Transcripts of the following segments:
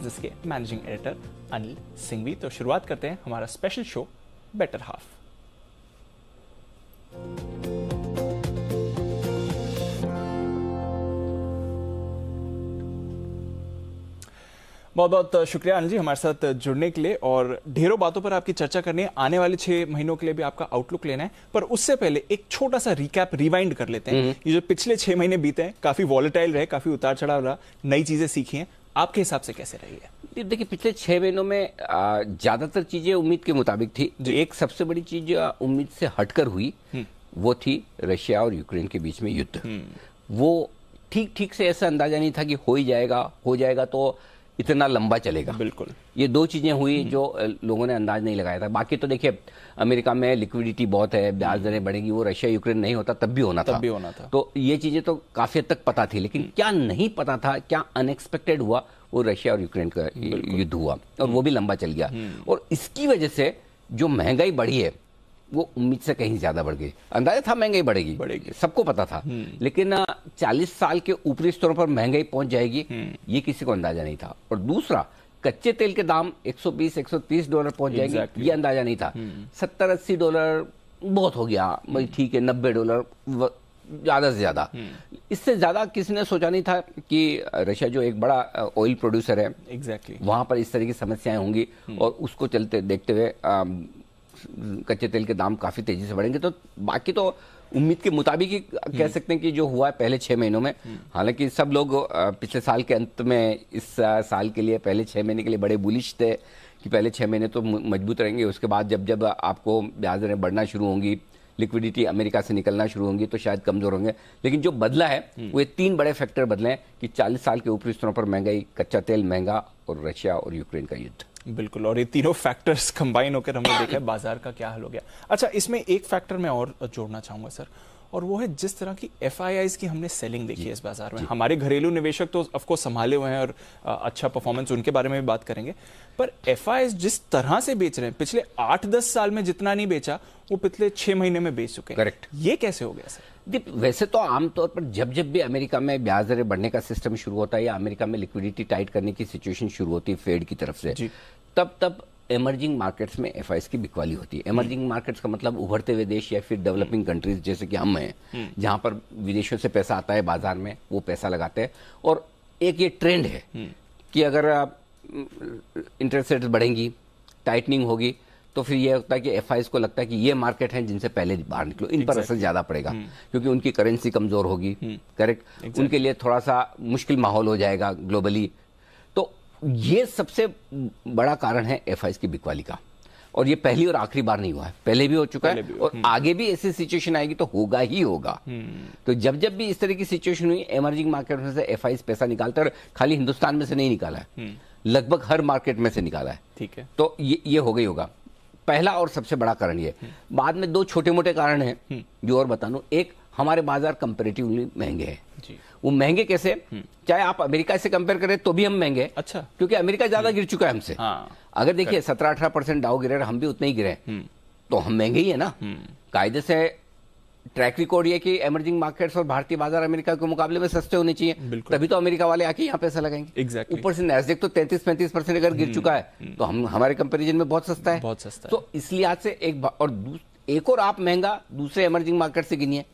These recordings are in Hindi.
बिजनेस के मैनेजिंग एडिटर अनिल सिंघवी। तो शुरुआत करते हैं हमारा स्पेशल शो बेटर हाफ। बहुत बहुत शुक्रिया अनिल जी हमारे साथ जुड़ने के लिए और ढेरों बातों पर आपकी चर्चा करनी है। आने वाले 6 महीनों के लिए भी आपका आउटलुक लेना है, पर उससे पहले एक छोटा सा रिकैप रिवाइंड कर लेते हैं। ये जो पिछले 6 महीने बीते हैं काफी वॉलेटाइल रहे, काफी उतार चढ़ाव रहा, नई चीजें सीखी हैं, आपके हिसाब से कैसे रही है? देखिए पिछले 6 महीनों में ज्यादातर चीजें उम्मीद के मुताबिक थी। एक सबसे बड़ी चीज उम्मीद से हटकर हुई वो थी रशिया और यूक्रेन के बीच में युद्ध। वो ठीक से ऐसा अंदाजा नहीं था कि हो जाएगा तो इतना लंबा चलेगा। बिल्कुल, ये 2 चीजें हुई जो लोगों ने अंदाज नहीं लगाया था। बाकी तो देखिए अमेरिका में लिक्विडिटी बहुत है, ब्याज दरें बढ़ेंगी, वो रशिया यूक्रेन नहीं होता तब भी होना था। तो ये चीजें तो काफी हद तक पता थी, लेकिन क्या नहीं पता था, क्या अनएक्सपेक्टेड हुआ, वो रशिया और यूक्रेन का युद्ध हुआ और वो भी लंबा चल गया। और इसकी वजह से जो महंगाई बढ़ी है वो उम्मीद से कहीं ज्यादा बढ़ गई। अंदाजा था महंगाई बढ़ेगी, सबको पता था, लेकिन 40 साल के ऊपरी स्तरों पर महंगाई पहुंच जाएगी ये किसी को अंदाजा नहीं था। और दूसरा, कच्चे तेल के दाम 120-130 डॉलर पहुंच जाएंगे ये अंदाजा नहीं था। 70-80 डॉलर बहुत हो गया, भाई ठीक है, 90 डॉलर ज्यादा से ज्यादा। इससे ज्यादा किसी ने सोचा नहीं था कि रशिया जो एक बड़ा ऑयल प्रोड्यूसर है, वहां पर इस तरह की समस्याएं होंगी और उसको चलते देखते हुए कच्चे तेल के दाम काफी तेजी से बढ़ेंगे। तो बाकी तो उम्मीद के मुताबिक ही कह सकते हैं कि जो हुआ है पहले 6 महीनों में। हालांकि सब लोग पिछले साल के अंत में इस साल के लिए पहले 6 महीने के लिए बड़े बुलिश थे कि पहले 6 महीने तो मजबूत रहेंगे, उसके बाद जब आपको ब्याज दरें बढ़ना शुरू होंगी, लिक्विडिटी अमेरिका से निकलना शुरू होंगी तो शायद कमजोर होंगे। लेकिन जो बदला है वो ये 3 बड़े फैक्टर बदले हैं कि 40 साल के ऊपरी स्तरों पर महंगाई, कच्चा तेल महंगा और रशिया और यूक्रेन का युद्ध। बिल्कुल, और ये तीनों फैक्टर्स कंबाइन होकर हमने देखा है बाजार का क्या हाल हो गया। अच्छा, इसमें एक फैक्टर मैं और जोड़ना चाहूंगा सर, और वो है जिस तरह की FIIs की हमने सेलिंग देखी है इस बाजार में। हमारे घरेलू निवेशक तो ऑफकोर्स संभाले हुए हैं और अच्छा परफॉर्मेंस उनके बारे में भी बात करेंगे, पर FIIs जिस तरह से बेच रहे हैं, पिछले 8-10 साल में जितना नहीं बेचा वो पिछले 6 महीने में बेच चुके हैं। करेक्ट, ये कैसे हो गया सर? वैसे तो आमतौर पर जब भी अमेरिका में ब्याज दरें बढ़ने का सिस्टम शुरू होता है या अमेरिका में लिक्विडिटी टाइट करने की सिचुएशन शुरू होती है फेड की तरफ से, तब इमर्जिंग मार्केट्स में FIIs की बिकवाली होती है। इमर्जिंग मार्केट्स का मतलब उभरते हुए देश या फिर डेवलपिंग कंट्रीज जैसे कि हम हैं, जहां पर विदेशों से पैसा आता है बाजार में, वो पैसा लगाते हैं। और एक ये ट्रेंड है कि अगर इंटरेस्ट रेट बढ़ेंगी, टाइटनिंग होगी, तो फिर ये होता है कि FIIs को लगता है कि ये मार्केट हैं जिनसे पहले बाहर निकलो, इन पर असर ज्यादा पड़ेगा क्योंकि उनकी करेंसी कमजोर होगी। करेक्ट, उनके लिए थोड़ा सा मुश्किल माहौल हो जाएगा ग्लोबली। तो ये सबसे बड़ा कारण है FIIs की बिकवाली का। और ये पहली और आखिरी बार नहीं हुआ है, पहले भी हो चुका है और आगे भी ऐसी सिचुएशन आएगी तो होगा ही होगा। तो जब भी इस तरह की सिचुएशन हुई, इमर्जिंग मार्केट में से FIIs पैसा निकालते हैं, और खाली हिंदुस्तान में से नहीं निकाला है, लगभग हर मार्केट में से निकाला है। ठीक है, तो ये हो गई होगा पहला और सबसे बड़ा कारण ये। बाद में 2 छोटे मोटे कारण हैं जो और बता दूं। एक, हमारे बाजार कंपैरेटिवली महंगे हैं। वो महंगे कैसे? चाहे आप अमेरिका से कंपेयर करें तो भी हम महंगे। अच्छा, क्योंकि अमेरिका ज्यादा गिर चुका है हमसे। अगर देखिए 17-18% डाउ गिरे, हम भी उतने ही गिरे, तो हम महंगे ही है ना। कायदे से ट्रैक रिकॉर्ड ये कि इमर्जिंग मार्केट्स और भारतीय बाजार अमेरिका के मुकाबले में सस्ते होने चाहिए, तभी तो अमेरिका वाले आके यहाँ पैसा लगाएंगे। ऊपर से नैस्डैक तो 33-35% अगर गिर चुका है तो हमारे कंपैरिजन में बहुत सस्ता है। तो इसलिए आज से एक और आप महंगा दूसरे इमर्जिंग मार्केट से गिनिए,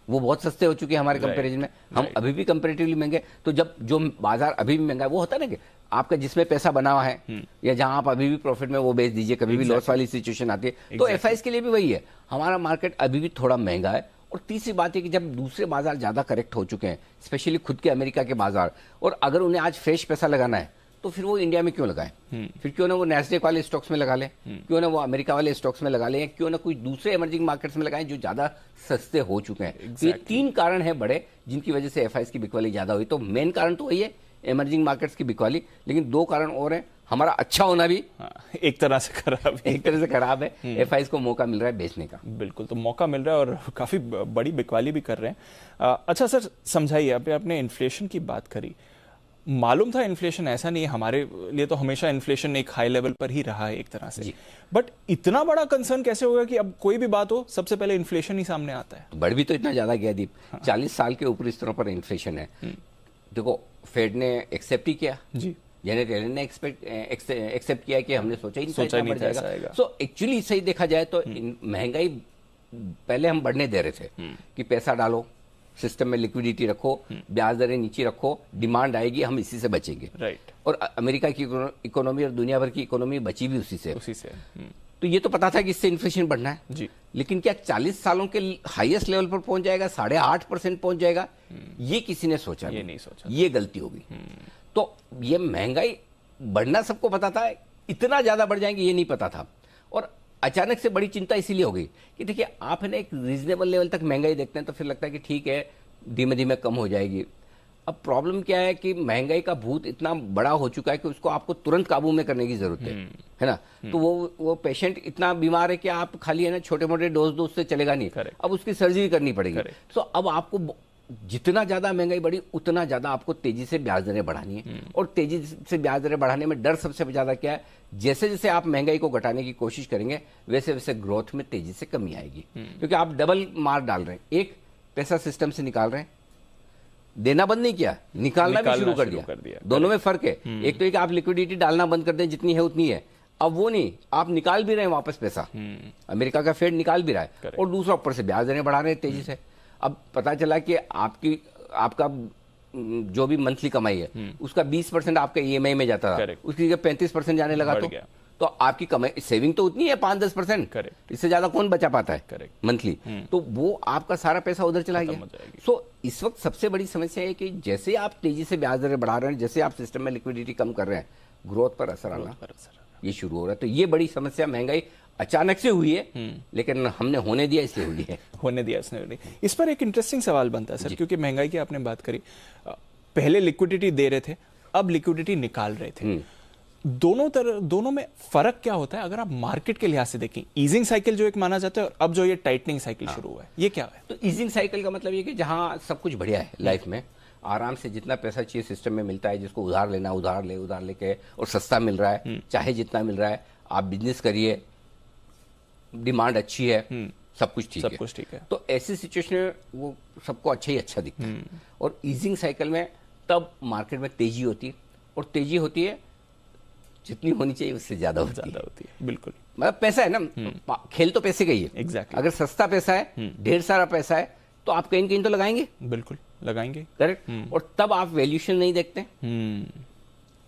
वो बहुत सस्ते हो चुके हैं हमारे कंपैरिजन में। हम अभी भी कंपैरेटिवली महंगे। तो जब जो बाजार अभी भी महंगा है, वो होता है ना कि आपका जिसमें पैसा बना हुआ है या जहां आप अभी भी प्रॉफिट में, वो बेच दीजिए, कभी भी लॉस वाली सिचुएशन आती है। तो FIIs के लिए भी वही है, हमारा मार्केट अभी भी थोड़ा महंगा है। और तीसरी बात है कि जब दूसरे बाजार ज्यादा करेक्ट हो चुके हैं, स्पेशली खुद के अमेरिका के बाजार, और अगर उन्हें आज फ्रेश पैसा लगाना है तो फिर वो इंडिया में क्यों लगाएं? फिर क्यों ना वो नैस्डैक वाले स्टॉक्स में लगा लें, क्यों ना वो अमेरिका वाले स्टॉक्स में लगा लें, क्यों ना कोई दूसरे इमर्जिंग मार्केट्स में लगाएं जो ज्यादा सस्ते हो चुके हैं। तो ये 3 कारण है बड़े जिनकी वजह से FIIs की बिकवाली ज्यादा हुई। तो मेन कारण तो वही है, इमर्जिंग मार्केट्स की बिकवाली, लेकिन 2 कारण और हैं। हमारा अच्छा होना भी एक तरह से खराब है। FIIs को मौका मिल रहा है बेचने का। बिल्कुल, तो मौका मिल रहा है और काफी बड़ी बिकवाली भी कर रहे हैं। अच्छा सर, समझाइए, आपने इन्फ्लेशन की बात करी, मालूम था इन्फ्लेशन ऐसा नहीं है, हमारे लिए तो हमेशा इन्फ्लेशन एक हाई लेवल पर ही रहा है एक तरह से, बट इतना बड़ा कंसर्न कैसे होगा कि अब कोई भी बात हो सबसे पहले इन्फ्लेशन ही सामने आता है? बढ़ भी तो इतना ज्यादा गया दीप। 40 साल के ऊपरी स्तरों पर इन्फ्लेशन है। देखो, फेड ने एक्सेप्ट ही किया जी जेनेट येलन ने एक्सेप्ट किया कि हमने सोचा ही नहीं था ऐसा आएगा। सो एक्चुअली सही देखा जाए तो महंगाई पहले हम बढ़ने दे रहे थे कि पैसा डालो सिस्टम में, लिक्विडिटी रखो, ब्याज दरें नीचे रखो, डिमांड आएगी, हम इसी से बचेंगे। राइट। और अमेरिका की इकोनॉमी और दुनिया भर की इकोनॉमी बची भी उसी से। तो ये तो पता था कि इससे इन्फ्लेशन बढ़ना है जी। लेकिन क्या 40 सालों के हाईएस्ट लेवल पर पहुंच जाएगा, 8.5% पहुंच जाएगा, ये किसी ने सोचा नहीं सोचा। ये गलती होगी। तो ये महंगाई बढ़ना सबको पता था, इतना ज्यादा बढ़ जाएंगे ये नहीं पता था। और अचानक से बड़ी चिंता इसीलिए हो गई कि देखिए आप है ना एक रीजनेबल लेवल तक महंगाई देखते हैं तो फिर लगता है कि ठीक है धीमे धीमे कम हो जाएगी। अब प्रॉब्लम क्या है कि महंगाई का भूत इतना बड़ा हो चुका है कि उसको आपको तुरंत काबू में करने की जरूरत है ना। तो वो पेशेंट इतना बीमार है कि आप खाली है ना छोटे मोटे डोज से चलेगा नहीं, अब उसकी सर्जरी करनी पड़ेगी। तो अब आपको जितना ज्यादा महंगाई बढ़ी उतना ज्यादा आपको तेजी से ब्याज दरें बढ़ानी है। और तेजी से ब्याज दरें बढ़ाने में डर सबसे ज्यादा क्या है, जैसे जैसे आप महंगाई को घटाने की कोशिश करेंगे वैसे वैसे ग्रोथ में तेजी से कमी आएगी, क्योंकि आप डबल मार डाल रहे हैं। एक, पैसा सिस्टम से निकाल रहे हैं, देना बंद नहीं किया, निकालना भी शुरू कर दिया। दोनों में फर्क है। एक तो एक आप लिक्विडिटी डालना बंद कर दें, जितनी है उतनी है, अब वो नहीं, आप निकाल भी रहे हैं वापस पैसा, अमेरिका का फेड निकाल भी रहा है, और दूसरा ऊपर से ब्याज दरें बढ़ा रहे हैं तेजी से। अब पता चला कि आपका जो भी मंथली कमाई है उसका 20% आपका ईएमआई में जाता था, उसकी जगह 35% जाने लगा। तो आपकी कमाई सेविंग तो उतनी है 5-10%, इससे ज्यादा कौन बचा पाता है मंथली। तो वो आपका सारा पैसा उधर चला गया। सो इस वक्त सबसे बड़ी समस्या है कि जैसे आप तेजी से ब्याज दरें बढ़ा रहे हैं, जैसे आप सिस्टम में लिक्विडिटी कम कर रहे हैं, ग्रोथ पर असर आना ये शुरू हो रहा है। तो ये बड़ी समस्या महंगाई अचानक से हुई है, लेकिन हमने होने दिया इसलिए हुई है। होने दिया इसने। इस पर एक इंटरेस्टिंग सवाल बनता है सर, क्योंकि महंगाई की आपने बात करी, पहले लिक्विडिटी दे रहे थे, अब लिक्विडिटी निकाल रहे थे। दोनों में फर्क क्या होता है अगर आप मार्केट के लिहाज से देखें? ईजिंग साइकिल जो एक माना जाता है और अब जो ये टाइटनिंग साइकिल शुरू हुआ है, ये क्या है? तो ईजिंग साइकिल का मतलब ये कि जहां सब कुछ बढ़िया है लाइफ में, आराम से जितना पैसा चाहिए सिस्टम में मिलता है, जिसको उधार लेना उधार लेके, और सस्ता मिल रहा है, चाहे जितना मिल रहा है, आप बिजनेस करिए, डिमांड अच्छी है, सब कुछ ठीक है। तो ऐसी सिचुएशन में वो सबको अच्छा ही अच्छा दिखता है। और ईजिंग साइकिल में तब मार्केट में तेजी होती है, और तेजी होती है जितनी होनी चाहिए उससे ज्यादा होती है। बिल्कुल, मतलब पैसा है ना, खेल तो पैसे का ही है। एग्जैक्टली। अगर सस्ता पैसा है, ढेर सारा पैसा है, तो आप कहीं कहीं तो लगाएंगे। बिल्कुल लगाएंगे, करेक्ट। और तब आप वैल्यूएशन नहीं देखते,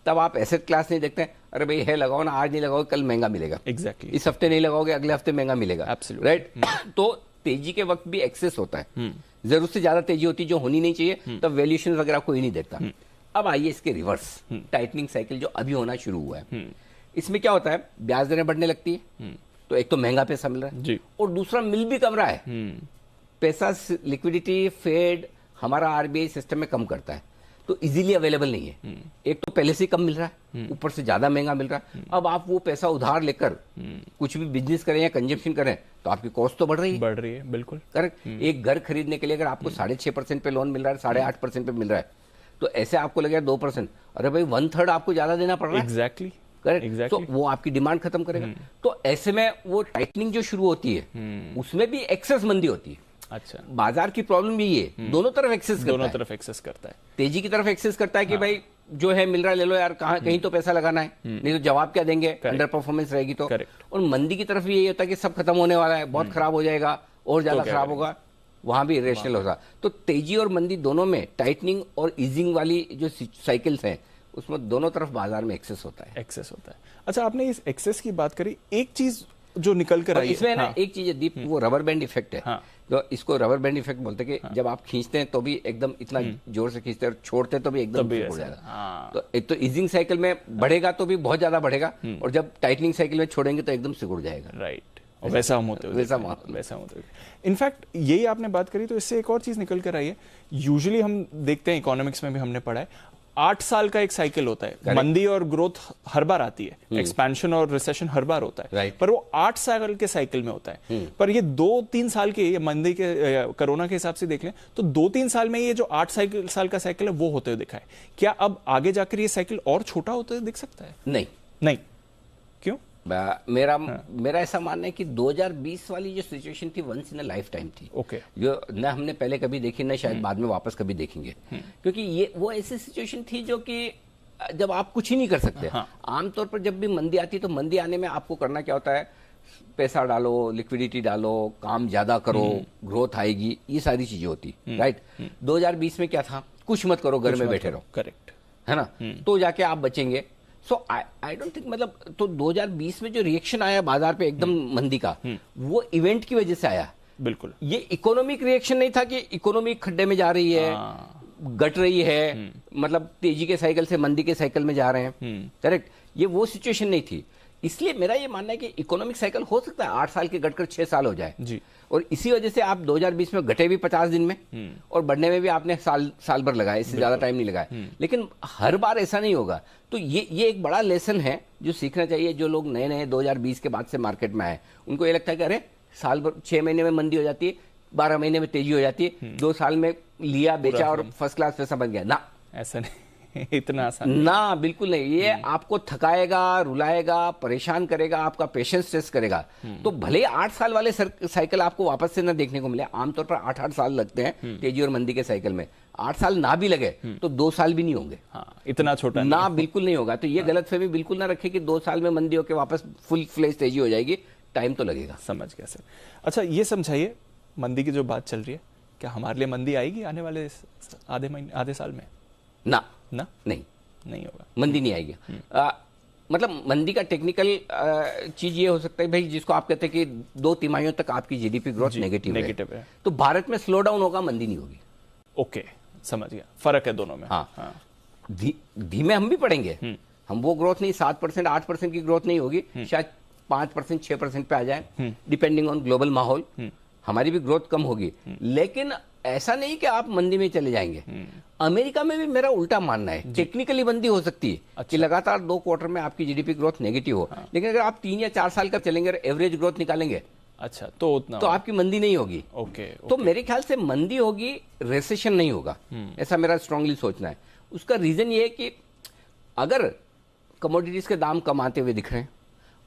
तब आप एसेट क्लास नहीं देखते। अरे भाई है लगाओ ना, आज नहीं लगाओगे कल महंगा मिलेगा। एग्जैक्टली। इस हफ्ते नहीं लगाओगे अगले हफ्ते महंगा मिलेगा। Absolutely, right. तो तेजी के वक्त भी एक्सेस होता है, जरूरत से ज्यादा तेजी होती है जो होनी नहीं चाहिए, तब वैल्यूएशन वगैरह कोई नहीं देखता। अब आइए इसके रिवर्स, टाइटनिंग साइकिल जो अभी होना शुरू हुआ है, इसमें क्या होता है, ब्याज दरें बढ़ने लगती है, तो एक तो महंगा पैसा मिल रहा है जी, और दूसरा मिल भी कम रहा है। पैसा लिक्विडिटी फेड हमारा आरबीआई सिस्टम में कम करता है, तो इजीली अवेलेबल नहीं है। एक तो पहले से कम मिल रहा है, ऊपर से ज्यादा महंगा मिल रहा है। अब आप वो पैसा उधार लेकर कुछ भी बिजनेस करें या कंजप्शन करें तो आपकी कॉस्ट तो बढ़ रही है। बिल्कुल करेक्ट। एक घर खरीदने के लिए अगर आपको 6.5% पे लोन मिल रहा है, 8.5% पे मिल रहा है, तो ऐसे आपको लगेगा 2%, अरे भाई 1/3 आपको ज्यादा देना पड़ रहा है। Exactly, correct. तो वो आपकी डिमांड खत्म करेगा। तो ऐसे में वो टाइटनिंग जो शुरू होती है उसमें भी एक्सेस मंदी होती है। अच्छा, बाजार की प्रॉब्लम यही है, दोनों तरफ एक्सेस करता है। तेजी की तरफ एक्सेस करता है कि भाई जो है मिल रहा है ले लो यार, कहीं तो पैसा लगाना है, नहीं तो जवाब क्या देंगे, अंडर परफॉर्मेंस रहेगी तो। और मंदी की तरफ यही होता है कि सब खत्म होने वाला है, बहुत खराब हो जाएगा और ज्यादा खराब होगा, वहां भी इरेशनल होगा। तो तेजी और मंदी दोनों में टाइटनिंग और ईजिंग वाली जो साइकिल्स हैं उसमें दोनों तरफ बाजार में एक्सेस होता है। अच्छा, आपने इस एक्सेस की बात करी, एक चीज जो निकल कर आई है इसमें ना, एक चीज है दीप, वो रबर बैंड इफेक्ट है। तो इसको रबर बैंड इफेक्ट बोलते हैं कि जब आप खींचते हैं तो भी एकदम इतना जोर से खींचते हैं, और छोड़ते हैं तो भी एकदम हो जाएगा। तो एक तो ईजिंग साइकिल में बढ़ेगा तो भी बहुत ज्यादा बढ़ेगा, और जब टाइटनिंग साइकिल में छोड़ेंगे तो एकदम सिकुड़ जाएगा। राइट, वैसा हम होते हैं। इनफैक्ट यही आपने बात करी तो इससे एक और चीज निकल कर आई है। यूजुअली हम देखते हैं, इकोनॉमिक्स में भी हमने पढ़ा है, 8 साल का एक साइकिल होता है। मंदी और ग्रोथ हर बार आती है, एक्सपेंशन और रिसेशन हर बार होता है, पर वो 8 साल के साइकिल में होता है। पर ये 2-3 साल के, ये मंदी के कोरोना के हिसाब से देख लें तो 2-3 साल में ये जो 8 साल का साइकिल है वो होते हुए दिखा है। क्या अब आगे जाकर ये साइकिल और छोटा होते हुए दिख सकता है? नहीं। क्यों? मेरा ऐसा मानना है कि 2020 वाली जो सिचुएशन थी once in a lifetime थी। जो न हमने पहले कभी देखी, न शायद बाद में वापस कभी देखेंगे, क्योंकि ये वो ऐसी सिचुएशन थी जो कि जब आप कुछ ही नहीं कर सकते। हाँ। आमतौर पर जब भी मंदी आती है तो मंदी आने में आपको करना क्या होता है, पैसा डालो, लिक्विडिटी डालो, काम ज्यादा करो, ग्रोथ आएगी, ये सारी चीजें होती, राइट। 2020 में क्या था, कुछ मत करो, घर में बैठे रहो, करेक्ट है ना, तो जाके आप बचेंगे। सो आई डोंट थिंक, मतलब तो 2020 में जो रिएक्शन आया बाजार पे एकदम मंदी का, वो इवेंट की वजह से आया। बिल्कुल, ये इकोनॉमिक रिएक्शन नहीं था कि इकोनॉमी खड्डे में जा रही है, घट रही है, मतलब तेजी के साइकिल से मंदी के साइकिल में जा रहे हैं, करेक्ट। ये वो सिचुएशन नहीं थी। इसलिए मेरा ये मानना है कि इकोनॉमिक साइकिल हो सकता है 8 साल के घटकर 6 साल हो जाए जी। और इसी वजह से आप 2020 में घटे भी 50 दिन में और बढ़ने में भी आपने साल भर लगाया, इससे ज्यादा टाइम नहीं लगाया। लेकिन हर बार ऐसा नहीं होगा। तो ये एक बड़ा लेसन है जो सीखना चाहिए। जो लोग नए नए 2020 के बाद से मार्केट में आए, उनको ये लगता है कि अरे साल भर 6 महीने में मंदी हो जाती है, 12 महीने में तेजी हो जाती है, 2 साल में लिया बेचा और फर्स्ट क्लास पैसा बन गया। ना, ऐसा नहीं इतना आसान ना, बिल्कुल नहीं। ये आपको थकाएगा, रुलाएगा, परेशान करेगा, आपका पेशेंस टेस्ट करेगा। तो भले ही 8 साल वाले साइकिल आपको वापस से ना देखने को मिले, आमतौर पर 8-8 साल लगते हैं तेजी और मंदी के साइकिल में। 8 साल ना भी लगे तो 2 साल भी नहीं होंगे। हाँ, इतना छोटा ना, बिल्कुल नहीं होगा। तो ये गलतफहमी बिल्कुल ना रखे कि 2 साल में मंदी होकर वापस फुल फ्लेज तेजी हो जाएगी। टाइम तो लगेगा। समझ गया सर। अच्छा, ये समझाइए, मंदी की जो बात चल रही है, क्या हमारे लिए मंदी आएगी आने वाले आधे साल में? ना, नहीं होगा, मंदी नहीं आएगी। मतलब मंदी का टेक्निकल चीज ये हो सकता है भाई, जिसको आप कहते हैं कि 2 तिमाहियों तक आपकी जीडीपी ग्रोथ नेगेटिव है, तो भारत में स्लो डाउन होगा, मंदी नहीं होगी। ओके, समझ गया, फर्क है दोनों में। हाँ। धीमे हम भी पड़ेंगे, हम वो ग्रोथ नहीं, 7% 8% की ग्रोथ नहीं होगी, शायद 5% 6% पे आ जाए, डिपेंडिंग ऑन ग्लोबल माहौल। हमारी भी ग्रोथ कम होगी, लेकिन ऐसा नहीं कि आप मंदी में चले जाएंगे। अमेरिका में भी मेरा उल्टा मानना है, टेक्निकली मंदी हो सकती है। अच्छा। कि लगातार 2 क्वार्टर में आपकी जीडीपी ग्रोथ नेगेटिव हो। हाँ। लेकिन अगर आप 3 या 4 साल का चलेंगे और एवरेज ग्रोथ निकालेंगे, अच्छा, तो उतना तो आपकी मंदी नहीं होगी। ओके। तो मेरे ख्याल से मंदी होगी, रिसेशन नहीं होगा, ऐसा मेरा स्ट्रांगली सोचना है। उसका रीजन ये है कि अगर कमोडिटीज के दाम कम आते हुए दिख रहे हैं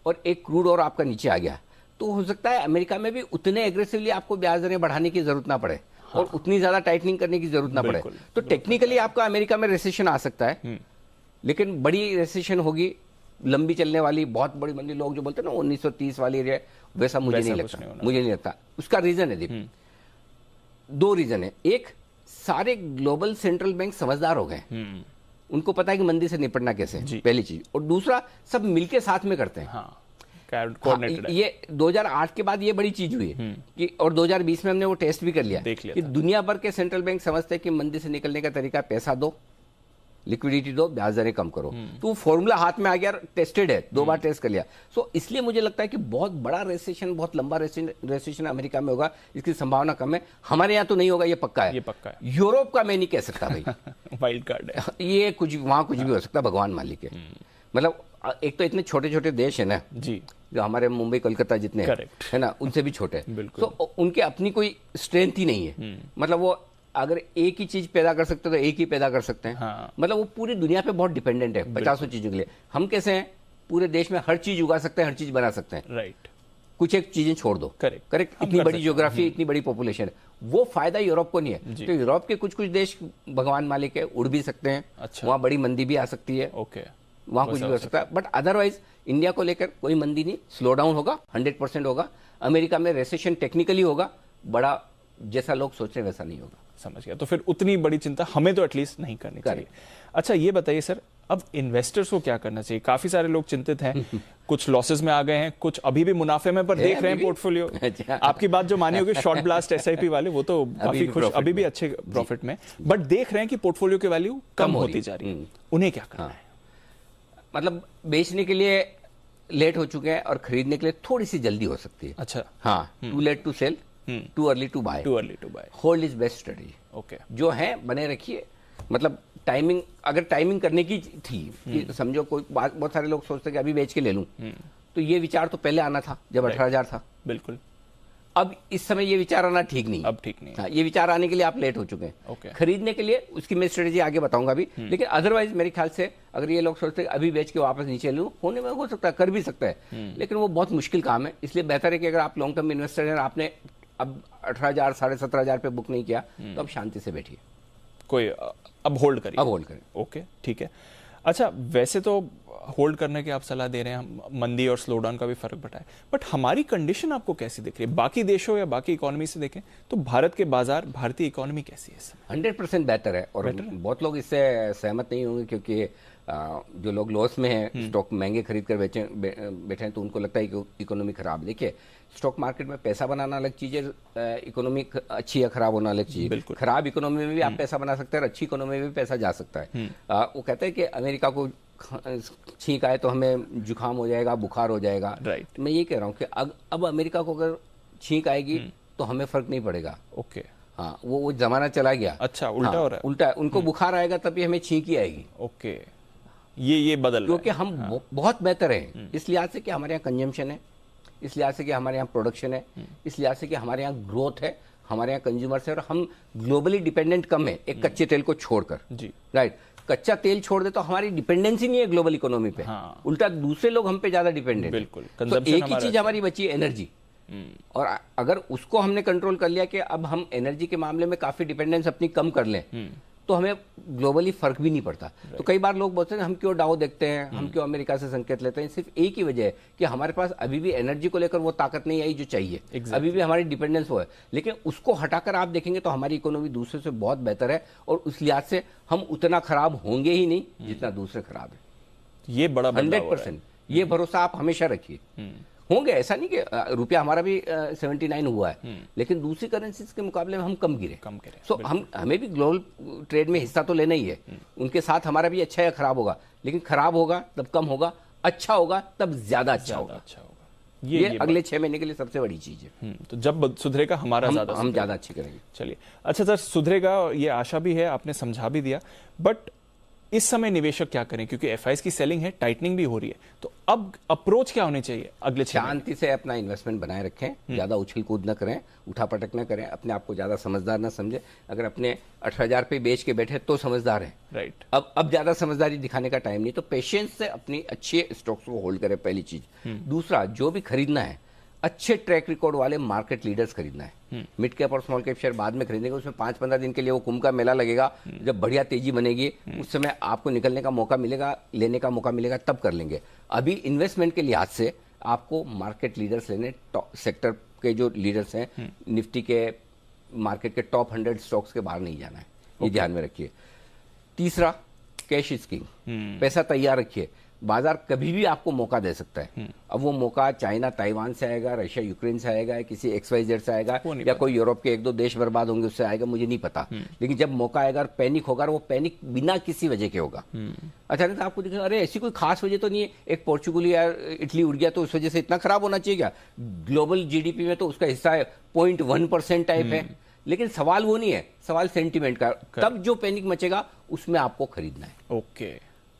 और एक क्रूड और आपका नीचे आ गया, तो हो सकता है अमेरिका में भी उतने एग्रेसिवली आपको ब्याज दरें बढ़ाने की जरूरत ना पड़े। हाँ। और उतनी ज्यादा टाइटनिंग करने की जरूरत ना पड़े। तो टेक्निकली आपका अमेरिका में रिसेशन आ सकता है, लेकिन बड़ी रिसेशन होगी, लंबी चलने वाली, बहुत बड़ी मंदी। लोग जो बोलते हैं ना 1930 वाली वैसा मुझे नहीं लगता। उसका रीजन है 2 रीजन है। एक, सारे ग्लोबल सेंट्रल बैंक समझदार हो गए, उनको पता है कि मंदी से निपटना कैसे, पहली चीज। और दूसरा, सब मिलके साथ में करते हैं। हाँ, ये 2008 के बाद ये बड़ी चीज हुई कि, और 2020 में हमने वो टेस्ट भी कर लिया कि दुनिया भर के सेंट्रल बैंक समझते हैं कि मंदी से निकलने का तरीका पैसा दो, लिक्विडिटी दो, ब्याज दरें कम करो। तो वो फॉर्मूला हाथ में आ गया, टेस्टेड है, 2 बार टेस्ट कर लिया। सो इसलिए मुझे लगता है कि बहुत बड़ा रेसेशन, बहुत लंबा रेसेशन अमेरिका में होगा, इसकी संभावना कम है। हमारे यहाँ तो नहीं होगा, ये पक्का है। यूरोप का मैं नहीं कह सकता भाई, वाइल्ड कार्ड है ये, कुछ वहां कुछ भी हो सकता है, भगवान मालिक है। मतलब एक तो इतने छोटे छोटे देश है ना जी, जो हमारे मुंबई कोलकाता जितने है ना, उनसे भी छोटे हैं। तो उनके अपनी कोई स्ट्रेंथ ही नहीं है। मतलब वो अगर एक ही चीज पैदा कर सकते हैं तो एक ही पैदा कर सकते हैं। हाँ। मतलब वो पूरी दुनिया पे बहुत डिपेंडेंट है 50 चीजों के लिए। हम कैसे हैं, पूरे देश में हर चीज उगा सकते हैं, हर चीज बना सकते हैं। राइट। कुछ एक चीजें छोड़ दो। करेक्ट। इतनी बड़ी ज्योग्राफी, इतनी बड़ी पॉपुलेशन है, वो फायदा यूरोप को नहीं है। तो यूरोप के कुछ कुछ देश भगवान मालिक है, उड़ भी सकते हैं। अच्छा। वहां बड़ी मंदी भी आ सकती है। ओके, वहां कुछ भी हो सकता है। बट अदरवाइज इंडिया को लेकर कोई मंदी नहीं, स्लो डाउन होगा, 100% होगा। अमेरिका में रेसेशन टेक्निकली होगा, बड़ा जैसा लोग सोच रहे हैं वैसा नहीं होगा। समझ गया। तो फिर उतनी बड़ी चिंता हमें तो एटलीस्ट नहीं करनी चाहिए। अच्छा, ये बताइए सर, अब इन्वेस्टर्स को क्या करना चाहिए? काफी सारे लोग चिंतित हैं, कुछ लॉसेस में आ गए हैं, कुछ अभी भी मुनाफे में, पर देख रहे हैं पोर्टफोलियो। आपकी बात जो मानी होगी शॉर्ट ब्लास्ट एसआईपी वाले, वो तो काफी खुश, अभी भी अच्छे प्रॉफिट में, बट देख रहे हैं कि पोर्टफोलियो की वैल्यू कम होती जा रही है। उन्हें क्या करना है? मतलब बेचने के लिए लेट हो चुके हैं और खरीदने के लिए थोड़ी सी जल्दी हो सकती है। अच्छा। हाँ, too late to sell, too early to buy. Hold is best strategy. Okay, जो है बने रखिए। मतलब टाइमिंग, अगर टाइमिंग करने की थी कि समझो कोई बहुत सारे लोग सोचते कि अभी बेच के ले लूं, तो ये विचार तो पहले आना था जब 18,000 था। बिल्कुल। अब इस समय ये विचार आना ठीक नहीं। अब ठीक नहीं। हाँ, ये विचार आने के लिए आप लेट हो चुके हैं। ओके। खरीदने के लिए उसकी मैं स्ट्रेटजी आगे बताऊंगा भी, लेकिन अदरवाइज मेरे ख्याल से अगर ये लोग सोचते हैं अभी बेच के वापस नीचे लूं, होने में हो सकता है, कर भी सकता है, लेकिन वो बहुत मुश्किल काम है। इसलिए बेहतर है कि अगर आप लॉन्ग टर्म इन्वेस्टर हैं, आपने अब 18,000 17,500 पे बुक नहीं किया, तो अब शांति से बैठिए, कोई अब होल्ड करिए। अब होल्ड करें। ओके, ठीक है। अच्छा, वैसे तो होल्ड करने की आप सलाह दे रहे हैं, मंदी और स्लो डाउन का भी फर्क बता है, बट हमारी कंडीशन आपको कैसी दिख रही है? बाकी देशों या बाकी इकोनॉमी से देखें तो भारत के बाजार, भारतीय इकोनॉमी कैसी है? 100% बेहतर है। और बहुत लोग इससे सहमत नहीं होंगे, क्योंकि जो लोग लॉस में हैं, स्टॉक महंगे खरीद कर बैठे हैं, तो उनको लगता है कि इकोनॉमी खराब है। देखिए, स्टॉक मार्केट में पैसा बनाना अलग चीज़ है, इकोनॉमी अच्छी या खराब होना अलग चीज़ है। खराब इकोनॉमी में भी आप पैसा बना सकते हैं और अच्छी इकोनॉमी में भी पैसा जा सकता है। वो कहते हैं कि अमेरिका को छींक आए तो हमें जुकाम हो जाएगा, बुखार हो जाएगा। राइट। मैं ये कह रहा हूँ कि अब अमेरिका को अगर छींक आएगी तो हमें फर्क नहीं पड़ेगा। ओके। हाँ, वो जमाना चला गया। अच्छा, उल्टा हो रहा है। उल्टा, उनको बुखार आएगा तभी हमें छींक ही आएगी। ओके, ये बदल, क्योंकि हम बहुत बेहतर हैं इस लिहाज से कि हमारे यहाँ कंजम्पशन है, इस लिहाज से कि हमारे यहाँ प्रोडक्शन है, इस लिहाज से कि हमारे यहाँ ग्रोथ है, हमारे यहाँ कंज्यूमर्स है, और हम ग्लोबली डिपेंडेंट कम है एक कच्चे तेल को छोड़कर। जी, राइट। कच्चा तेल छोड़ दे तो हमारी डिपेंडेंसी नहीं है ग्लोबल इकोनॉमी पे। हाँ। उल्टा दूसरे लोग हम पे ज्यादा डिपेंडेंट। बिल्कुल। तो एक ही चीज हमारी बची, एनर्जी। और अगर उसको हमने कंट्रोल कर लिया कि अब हम एनर्जी के मामले में काफी डिपेंडेंस अपनी कम कर लें, तो हमें ग्लोबली फर्क भी नहीं पड़ता। तो कई बार लोग बोलते हैं हम क्यों डाउ देखते हैं, हम क्यों अमेरिका से संकेत लेते हैं, सिर्फ एक ही वजह है कि हमारे पास अभी भी एनर्जी को लेकर वो ताकत नहीं आई जो चाहिए। अभी भी हमारी डिपेंडेंस वो है, लेकिन उसको हटाकर आप देखेंगे तो हमारी इकोनॉमी दूसरे से बहुत बेहतर है, और उस लिहाज से हम उतना खराब होंगे ही नहीं जितना दूसरे खराब है। ये बड़ा 100%। ये भरोसा आप हमेशा रखिए। होंगे, ऐसा नहीं कि रुपया हमारा भी 79 हुआ है, लेकिन दूसरी करेंसीज के मुकाबले में हम कम गिरे। सो हमें भी ग्लोबल ट्रेड में हिस्सा तो लेना ही है। उनके साथ हमारा भी अच्छा या खराब होगा, लेकिन खराब होगा तब कम होगा, अच्छा होगा तब ज्यादा अच्छा होगा। ये अगले 6 महीने के लिए सबसे बड़ी चीज है। तो जब सुधरेगा हमारा हम ज्यादा अच्छी करेंगे। चलिए, अच्छा सर, सुधरेगा ये आशा भी है, आपने समझा भी दिया, बट इस समय निवेशक क्या करें? क्योंकि एफआईआईज़ की सेलिंग है, टाइटनिंग भी हो रही है, तो अब अप्रोच क्या होनी चाहिए अगले 6 महीने? शांति से अपना इन्वेस्टमेंट बनाए रखें, ज्यादा उछल कूद न करें, उठा पटक न करें, अपने आप को ज्यादा समझदार न समझे। अगर अपने 18,000 पे बेच के बैठे तो समझदार है। राइट। अब ज्यादा समझदारी दिखाने का टाइम नहीं, तो पेशेंस से अपनी अच्छे स्टॉक्स को होल्ड करें, पहली चीज। दूसरा, जो भी खरीदना है अच्छे ट्रैक रिकॉर्ड वाले मार्केट लीडर्स खरीदना है। मिड कैप और स्मॉल कैप शेयर बाद में खरीदेंगे, उसमें 5-15 दिन के लिए वो कुंभ का मेला लगेगा, जब बढ़िया तेजी बनेगी उस समय आपको निकलने का मौका मिलेगा, लेने का मौका मिलेगा, तब कर लेंगे। अभी इन्वेस्टमेंट के लिहाज से आपको मार्केट लीडर्स लेने, सेक्टर के जो लीडर्स हैं, निफ्टी के मार्केट के टॉप 100 स्टॉक्स के बाहर नहीं जाना है, ये ध्यान में रखिए। तीसरा, कैश इज किंग, पैसा तैयार रखिए। बाजार कभी भी आपको मौका दे सकता है। अब वो मौका चाइना ताइवान से आएगा, रशिया यूक्रेन से आएगा, किसी XYZ से आएगा, या कोई यूरोप के 1-2 देश बर्बाद होंगे उससे आएगा, मुझे नहीं पता। लेकिन जब मौका आएगा और पैनिक होगा, वो पैनिक बिना किसी वजह के होगा। अचानक आपको दिखेगा अरे ऐसी कोई खास वजह तो नहीं है, एक पोर्चुगल या इटली उड़ गया तो उस वजह से इतना खराब होना चाहिए क्या? ग्लोबल GDP में तो उसका हिस्सा है 0.1% टाइप है। लेकिन सवाल वो नहीं है, सवाल सेंटिमेंट का। तब जो पैनिक मचेगा उसमें आपको खरीदना है। ओके।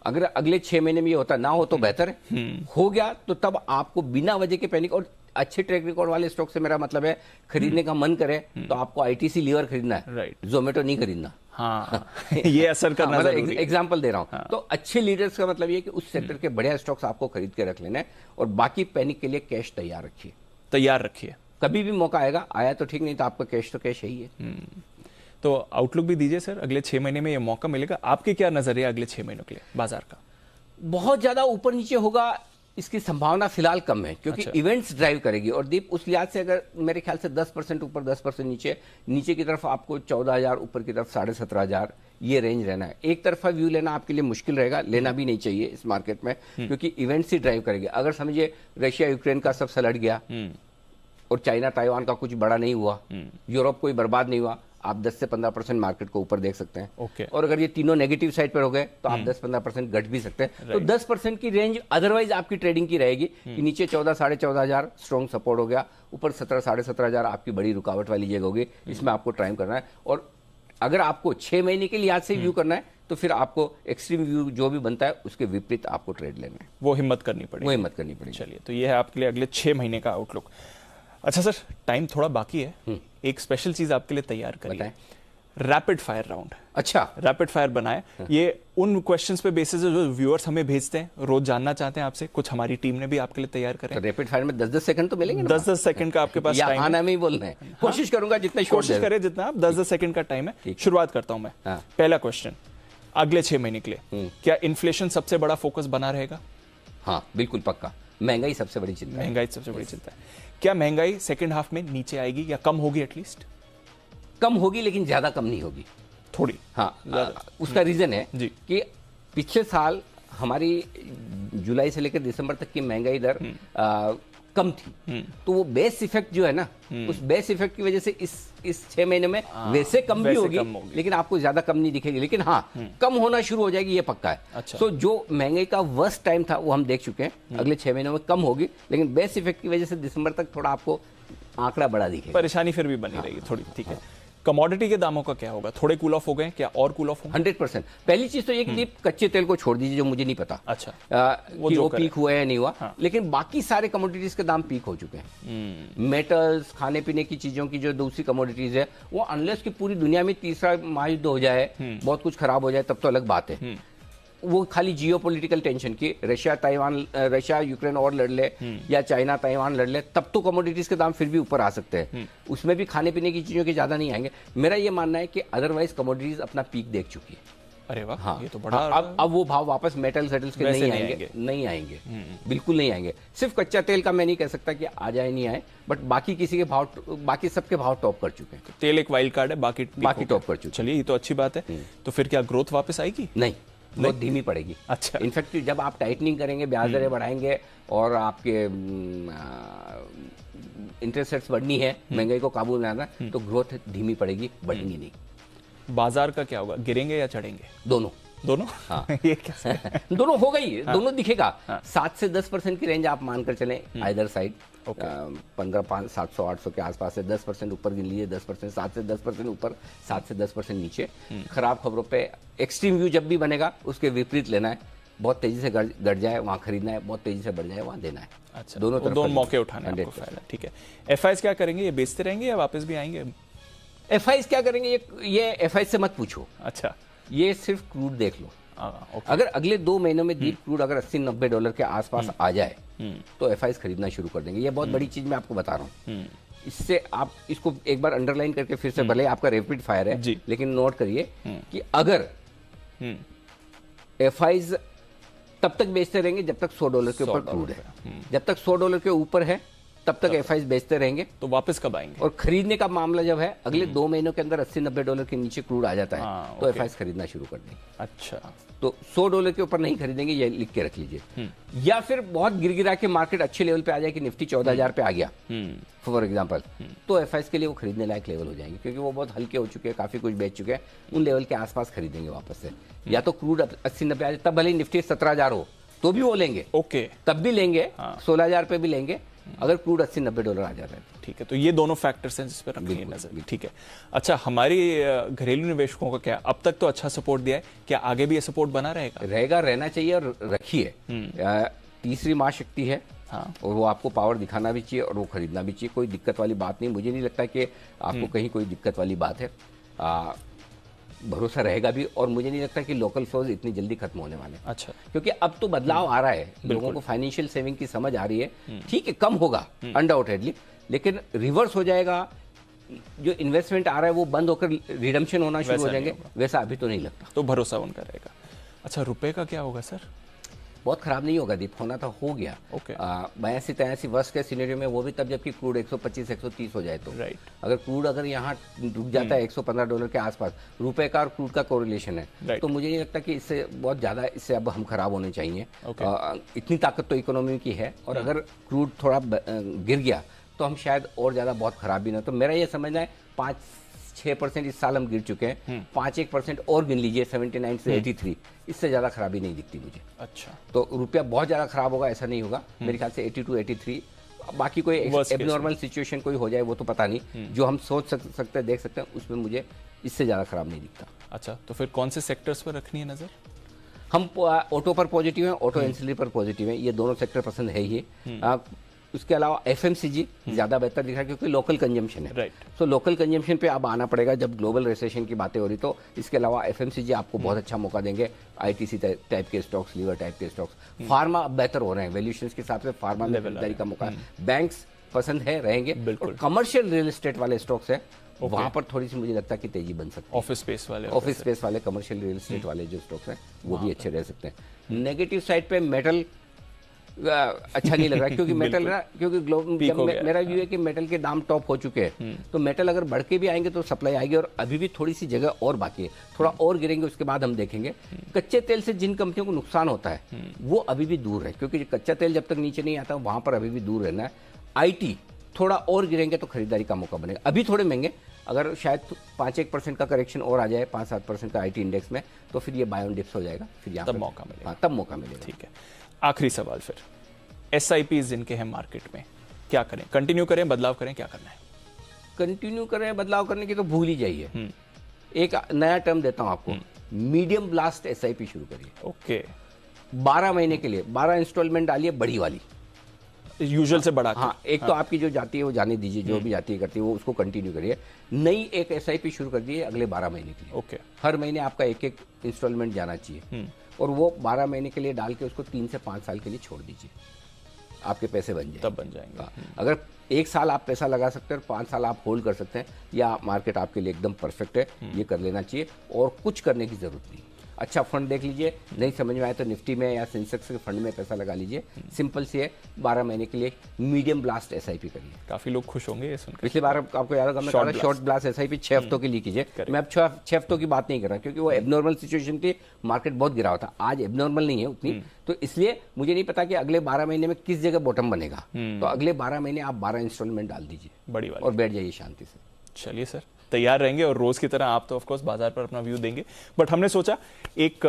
अगर अगले 6 महीने में ये होता ना हो तो बेहतर है, हो गया तो तब आपको बिना वजह के पैनिक, और अच्छे ट्रैक रिकॉर्ड वाले स्टॉक से मेरा मतलब है खरीदने का मन करे तो आपको ITC लीवर खरीदना है। राइट। जोमेटो नहीं खरीदना। हाँ, ये असर करना जरूरी है। एग्जाम्पल दे रहा हूं। तो अच्छे लीडर्स का मतलब ये कि उस सेक्टर के बढ़िया स्टॉक्स आपको खरीद के रख लेना है, और बाकी पैनिक के लिए कैश तैयार रखिए। कभी भी मौका आया तो ठीक, नहीं तो आपका कैश तो कैश ही है। तो आउटलुक भी दीजिए सर, अगले 6 महीने में ये मौका मिलेगा, आपके क्या नजरिया अगले 6 महीनों के लिए बाजार का? बहुत ज्यादा ऊपर नीचे होगा इसकी संभावना फिलहाल कम है, क्योंकि इवेंट्स ड्राइव करेगी। और दीप, उस लिहाज से अगर मेरे ख्याल से 10% ऊपर 10% नीचे की तरफ आपको 14,000, ऊपर की तरफ 17,500, ये रेंज रहना है। एक तरफा व्यू लेना आपके लिए मुश्किल रहेगा, लेना भी नहीं चाहिए इस मार्केट में, क्योंकि इवेंट्स ही ड्राइव करेंगे। अगर समझिए रशिया यूक्रेन का सब सलट गया और चाइना ताइवान का कुछ बड़ा नहीं हुआ, यूरोप कोई बर्बाद नहीं हुआ, आप 10 से 15% मार्केट को ऊपर देख सकते हैं। और अगर ये तीनों नेगेटिव साइड पर हो गए तो आप 10-15% घट भी सकते हैं। तो 10% की रेंज अदरवाइज आपकी ट्रेडिंग की रहेगी कि नीचे 14,000-14,500 स्ट्रॉन्ग सपोर्ट हो गया, ऊपर 17,000-17,500 आपकी बड़ी रुकावट वाली जगह होगी। इसमें आपको टाइम करना है, और अगर आपको 6 महीने के लिहाज से व्यू करना है तो फिर आपको एक्सट्रीम व्यू जो भी बनता है उसके विपरीत आपको ट्रेड लेना है। वो हिम्मत करनी पड़ेगी। चलिए, तो ये है आपके लिए अगले 6 महीने का आउटलुक। अच्छा सर, टाइम थोड़ा बाकी है, एक स्पेशल चीज आपके लिए तैयार करी है, रैपिड फायर राउंड। अच्छा, रैपिड फायर बनाए। ये उन क्वेश्चंस पे बेसिस है जो व्यूअर्स हमें भेजते हैं, रोज जानना चाहते हैं आपसे, कुछ हमारी टीम ने भी आपके लिए तैयार करे। तो रैपिड फायर में 10-10 सेकंड तो मिलेंगे ना? 10-10 सेकंड का आपके पास टाइम है। आना में ही बोलना है। कोशिश करूंगा जितना, कोशिश करें जितना। आप 10-10 सेकंड का टाइम है। शुरुआत करता हूं मैं। पहला क्वेश्चन, अगले 6 महीने के लिए क्या इन्फ्लेशन सबसे बड़ा फोकस बना रहेगा? हाँ बिल्कुल पक्का, महंगाई सबसे बड़ी चिंता है। महंगाई सबसे बड़ी चिंता है। क्या महंगाई सेकेंड हाफ में नीचे आएगी या कम होगी? एटलीस्ट कम होगी, लेकिन ज्यादा कम नहीं होगी, थोड़ी। हाँ, उसका रीजन है जी कि पिछले साल हमारी जुलाई से लेकर दिसंबर तक की महंगाई दर कम थी, तो वो बेस इफेक्ट जो है ना, उस बेस इफेक्ट की वजह से इस 6 महीने में वैसे कम भी होगी, लेकिन आपको ज्यादा कम नहीं दिखेगी, लेकिन हाँ कम होना शुरू हो जाएगी, ये पक्का है। अच्छा। तो जो महंगाई का वर्स्ट टाइम था वो हम देख चुके हैं, अगले 6 महीनों में कम होगी, लेकिन बेस इफेक्ट की वजह से दिसंबर तक थोड़ा आपको आंकड़ा बड़ा दिखेगा। परेशानी फिर भी बनी रहेगी थोड़ी, ठीक है। कमोडिटी के दामों का क्या होगा? थोड़े कूल ऑफ हो गए, क्या और कूल ऑफ होंगे? 100%। पहली चीज तो ये कि कच्चे तेल को छोड़ दीजिए, जो मुझे नहीं पता अच्छा वो पीक हुआ है या नहीं हुआ, लेकिन बाकी सारे कमोडिटीज के दाम पीक हो चुके हैं। मेटल्स, खाने पीने की चीजों की जो दूसरी कमोडिटीज है, वो अनलेस कि पूरी दुनिया में तीसरा महायुद्ध हो जाए, बहुत कुछ खराब हो जाए, तब तो अलग बात है। वो खाली जियोपॉलिटिकल टेंशन की रशिया यूक्रेन और लड़ ले या चाइना ताइवान लड़ ले, तब तो कमोडिटीज के दाम फिर भी ऊपर आ सकते हैं, उसमें भी खाने पीने की चीजों के ज्यादा नहीं आएंगे। मेरा ये मानना है कि अदरवाइज कमोडिटीज अपना पीक देख चुकी है। अरे वाह, हाँ, ये तो बड़ा। अब वो भाव वापस मेटल सेटल्स के नहीं आएंगे, बिल्कुल नहीं आएंगे। सिर्फ कच्चा तेल का मैं नहीं कह सकता कि आ जाए नहीं आए, बट बाकी किसी के भाव, बाकी सबके भाव टॉप कर चुके हैं। तेल एक वाइल्ड कार्ड है, बाकी टॉप कर चुके। चलिए, ये तो अच्छी बात है। तो फिर क्या ग्रोथ वापस आएगी? नहीं, बहुत धीमी पड़ेगी। अच्छा। इनफैक्ट जब आप टाइटनिंग करेंगे, ब्याज दरें बढ़ाएंगे और आपके इंटरेस्ट रेट्स बढ़नी है, महंगाई को काबू में लाना, तो ग्रोथ धीमी पड़ेगी, बढ़ेगी नहीं। बाजार का क्या होगा? गिरेंगे या चढ़ेंगे? दोनों। हाँ। ये कैसे? दोनों हो गई, दोनों दिखेगा। 7 से 10% की रेंज आप मानकर चलें आइदर साइड। 700-800 के आसपास से 10% ऊपर गिन लीजिए, 10%, 7 से 10% ऊपर, 7 से 10% नीचे। खराब खबरों पे एक्सट्रीम व्यू जब भी बनेगा, उसके विपरीत लेना है। बहुत तेजी से घट जाए वहां खरीदना है, बहुत तेजी से बढ़ जाए वहां देना है। अच्छा, दोनों मौके उठाने हैं आपको फायदा। ठीक है। एफआईज क्या करेंगे? ये बेचते रहेंगे या वापस भी आएंगे? एफआईज क्या करेंगे? ये एफआईज से मत पूछो। अच्छा, ये सिर्फ क्रूड देख लो। अगर अगले 2 महीनों में दीप क्रूड अगर $80-90 के आसपास आ जाए, तो एफआईज खरीदना शुरू कर देंगे। ये बहुत बड़ी चीज मैं आपको बता रहा हूँ। इससे आप इसको एक बार अंडरलाइन करके फिर से, भले आपका रैपिड फायर है, लेकिन नोट करिए कि अगर एफआईज तब तक बेचते रहेंगे जब तक $100 के ऊपर क्रूड है। जब तक $100 के ऊपर है, तब तक एफआईज बेचते रहेंगे। तो वापस कब आएंगे? और खरीदने का मामला जब है, अगले 2 महीनों के अंदर $80-90 के नीचे क्रूड आ जाता है, तो एफआईज खरीदना शुरू कर देंगे। अच्छा, तो $100 के ऊपर नहीं खरीदेंगे, ये लिख के रख लीजिए। या फिर बहुत गिरगिरा के मार्केट अच्छे लेवल पे आ जाए कि निफ्टी 14,000 पे आ गया फॉर एग्जांपल, तो एफआईज के लिए वो खरीदने लायक लेवल हो जाएंगे, क्योंकि वो बहुत हल्के हो चुके हैं, काफी कुछ बेच चुके हैं। उन लेवल के आसपास खरीदेंगे वापस से। या तो क्रूड 80-90 आ जाए, तब भले निफ्टी 17,000 हो तो भी वो लेंगे, ओके, तब भी लेंगे। 16,000 पे भी लेंगे अगर क्रूड $80-90 आ जाता है। ठीक है, तो ये दोनों फैक्टर्स हैं जिस पर रखिए नजर। ठीक है। अच्छा, हमारी घरेलू निवेशकों का क्या? अब तक तो अच्छा सपोर्ट दिया है, क्या आगे भी ये सपोर्ट बना रहेगा? रहना चाहिए और रखिए। तीसरी महाशक्ति है, और वो आपको पावर दिखाना भी चाहिए और वो खरीदना भी चाहिए। कोई दिक्कत वाली बात नहीं, मुझे नहीं लगता कि आपको कहीं कोई दिक्कत वाली बात है। भरोसा रहेगा भी, और मुझे नहीं लगता कि लोकल फ्लोज इतनी जल्दी खत्म होने वाले। अच्छा, क्योंकि अब तो बदलाव आ रहा है, लोगों को फाइनेंशियल सेविंग की समझ आ रही है। ठीक है, कम होगा अनडाउटेडली, लेकिन रिवर्स हो जाएगा। जो इन्वेस्टमेंट आ रहा है वो बंद होकर रिडम्पशन होना शुरू हो जाएंगे, वैसा अभी तो नहीं लगता। तो भरोसा उनका रहेगा। अच्छा, रुपए का क्या होगा सर? बहुत खराब नहीं होगा दीप, होना तो हो गया। 82-83 वर्ष के सिनेरियो में, वो भी तब जबकि क्रूड 125-130 हो जाए तो। अगर क्रूड अगर यहाँ रुक जाता है $115 के आसपास, रुपए का और क्रूड का कोरिलेशन है, तो मुझे नहीं लगता कि इससे बहुत ज्यादा इससे अब हम खराब होने चाहिए। इतनी ताकत तो इकोनॉमी की है, और अगर क्रूड थोड़ा गिर गया तो हम शायद और ज्यादा बहुत खराब भी ना। तो मेरा ये समझना है 5-6% इस साल हम गिर चुके हैं, 5-1% और गिन लीजिए 79 से 83, इससे ज्यादा खराबी नहीं दिखती मुझे। अच्छा, तो रुपया बहुत ज्यादा खराब होगा ऐसा नहीं होगा, मेरे ख्याल से 82-83। बाकी कोई एबनॉर्मल सिचुएशन कोई हो जाए वो तो पता नहीं, जो हम सोच सकते हैं, देख सकते हैं, उसमें मुझे इससे ज्यादा खराब नहीं दिखता। अच्छा, तो फिर कौन से सेक्टर्स पर रखनी है नजर? हम ऑटो पर पॉजिटिव हैं, ऑटो एंसिलरी पर पॉजिटिव हैं, ये दोनों सेक्टर पसंद है ही। उसके अलावा एफएमसीजी ज्यादा बेहतर दिख रहा है, क्योंकि लोकल कंजम्पशन है। सो लोकल कंजम्पशन पे अब आना पड़ेगा जब ग्लोबल रिसेशन की बातें हो रही। तो इसके अलावा एफएमसीजी आपको बहुत अच्छा मौका देंगे। आईटीसी टाइप के स्टॉक्स, लीवर टाइप के स्टॉक्स, फार्मा अब बेहतर हो रहे हैं वैल्यूएशंस के हिसाब से, फार्मा में खरीदारी का मौका है। बैंक्स पसंद है, रहेंगे। बिल्कुल। कमर्शियल रियल एस्टेट वाले स्टॉक्स है, वहां पर थोड़ी सी मुझे लगता है कि तेजी बन सकती है। ऑफिस स्पेस वाले कमर्शियल रियल एस्टेट वाले जो स्टॉक्स हैं वो भी अच्छे रह सकते हैं। नेगेटिव साइड पे मेटल अच्छा नहीं लग रहा क्योंकि मेटल ना, क्योंकि मेरा व्यू है कि मेटल के दाम टॉप हो चुके हैं, तो मेटल अगर बढ़ के भी आएंगे तो सप्लाई आएगी, और अभी भी थोड़ी सी जगह और बाकी है, थोड़ा और गिरेंगे उसके बाद हम देखेंगे। कच्चे तेल से जिन कंपनियों को नुकसान होता है वो अभी भी दूर है, क्योंकि कच्चा तेल जब तक नीचे नहीं आता वहां पर अभी भी दूर रहना है। IT थोड़ा और गिरेंगे तो खरीदारी का मौका बनेगा, अभी थोड़े महंगे, अगर शायद 5-1% का करेक्शन और आ जाए 5-7% का IT इंडेक्स में, तो फिर ये बाय ऑन डिप्स हो जाएगा, फिर यहाँ तब मौका मिलेगा। हाँ, तब मौका मिलेगा। ठीक है, आखिरी सवाल फिर, SIPs जिनके हैं मार्केट में, क्या करें? कंटिन्यू करें, बदलाव करें, क्या करना है? कंटिन्यू करें, बदलाव करने की तो भूल ही जाइए। एक नया टर्म देता हूं आपको, मीडियम ब्लास्ट SIP शुरू करिए। ओके, 12 महीने के लिए 12 इंस्टॉलमेंट डालिए, बड़ी वाली, यूजुअल से बढ़ा। हाँ, एक तो आपकी जो जाती है वो जाने दीजिए, जो भी जाती है करती है वो, उसको कंटिन्यू करिए। नई एक SIP शुरू कर दिए अगले 12 महीने के लिए। ओके, हर महीने आपका एक एक इंस्टॉलमेंट जाना चाहिए, और वो 12 महीने के लिए डाल के उसको 3 से 5 साल के लिए छोड़ दीजिए, आपके पैसे बन जाएंगे। तब बन जाएंगे। अगर 1 साल आप पैसा लगा सकते हैं और 5 साल आप होल्ड कर सकते हैं, या मार्केट आपके लिए एकदम परफेक्ट है, ये कर लेना चाहिए, और कुछ करने की जरूरत नहीं। अच्छा फंड देख लीजिए, नहीं समझ में आए तो निफ्टी में या सेंसेक्स के फंड में पैसा लगा लीजिए, सिंपल सी है। 12 महीने के लिए मीडियम ब्लास्ट SIP करिए। काफी लोग खुश होंगे ये सुनकर। पिछली बार आपको याद होगा शॉर्ट ब्लास्ट SIP 6 हफ्तों के लिए कीजिए। मैं अब 6 हफ्तों की बात नहीं कर रहा, क्योंकि वो एबनॉर्मल सिचुएशन थी, मार्केट बहुत गिरा हुआ था, आज एबनॉर्मल नहीं है उतनी, तो इसलिए मुझे नहीं पता कि अगले 12 महीने में किस जगह बॉटम बनेगा, तो अगले 12 महीने आप 12 इंस्टॉलमेंट डाल दीजिए बड़ी वाली, और बैठ जाइए शांति से। चलिए सर, तैयार रहेंगे, और रोज की तरह आप तो ऑफ कोर्स बाजार पर अपना व्यू देंगे, बट हमने सोचा एक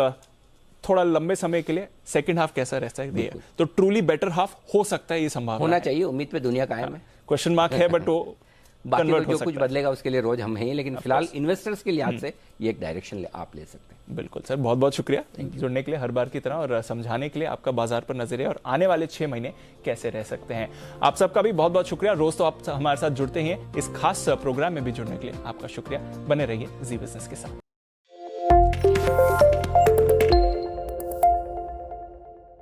थोड़ा लंबे समय के लिए सेकंड हाफ कैसा रहता है, तो ट्रूली बेटर हाफ हो सकता है, ये संभावना होना चाहिए, उम्मीद पे दुनिया कायम है। क्वेश्चन मार्क है, बट वो बाकी तो जो कुछ बदलेगा उसके लिए रोज हम हैं, लेकिन फिलहाल इन्वेस्टर्स के लिहाज से ये एक डायरेक्शन आप ले सकते हैं। बिल्कुल सर, बहुत बहुत शुक्रिया जुड़ने के लिए हर बार की तरह, और समझाने के लिए आपका बाजार पर नजरिया और आने वाले 6 महीने कैसे रह सकते हैं। आप सबका भी बहुत बहुत शुक्रिया, रोज तो आप हमारे साथ जुड़ते हैं, इस खास प्रोग्राम में भी जुड़ने के लिए आपका शुक्रिया। बने रहिए जी बिजनेस के साथ।